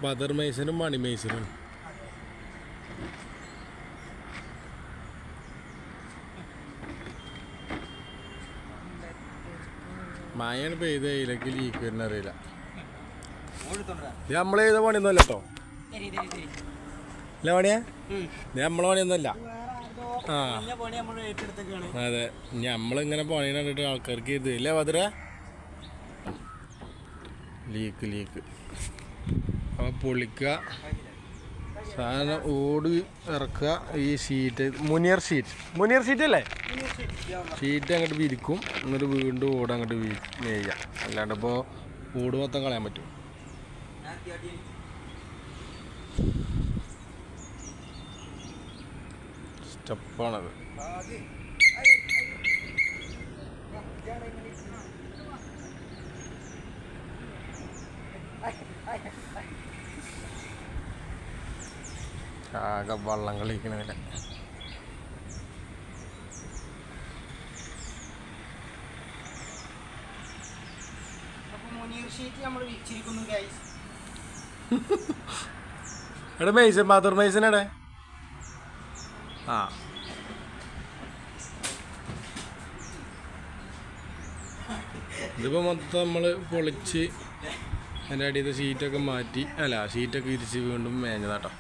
ബദർ മെയ്സനും മണി മെയ്സനും. മഴയാണ് പെയ്ത് ഇതിലേക്ക് ലീക്ക് വരുന്ന അറിയില്ല. ഇത് നമ്മൾ ചെയ്ത പണിയൊന്നുമല്ല കേട്ടോ. അല്ല പണിയാ, ഇത് നമ്മളെ പണിയൊന്നുമല്ല. ആ അതെ, നമ്മളിങ്ങനെ പണി കണ്ടിട്ട് ആൾക്കാർക്ക് ഇത് ഇല്ല ബദറ ലീക്ക് അപ്പോൾ പൊളിക്കുക, സാധനം ഓട് ഇറക്കുക. ഈ ഷീറ്റ് മുനിയർ ഷീറ്റ് അല്ലേ, ഷീറ്റ് അങ്ങോട്ട് വിരിക്കും, എന്നിട്ട് വീണ്ടും ഓട് അങ്ങോട്ട് മേയ്യാം. അല്ലാണ്ട് ഇപ്പോൾ ഓട് മൊത്തം കളയാൻ പറ്റും. സ്റ്റെപ്പാണത്. ആകെ വള്ളം കളിക്കണതില്ല. എടാ മെയ്സൻ, ബദർ മെയ്സനെടെ. ആ ഇതിപ്പോൾ മൊത്തം നമ്മൾ പൊളിച്ച് അതിൻ്റെ അടിയത്തെ ഷീറ്റൊക്കെ മാറ്റി, അല്ല ഷീറ്റൊക്കെ വിരിച്ച് വീണ്ടും മേഞ്ഞതാട്ടോ.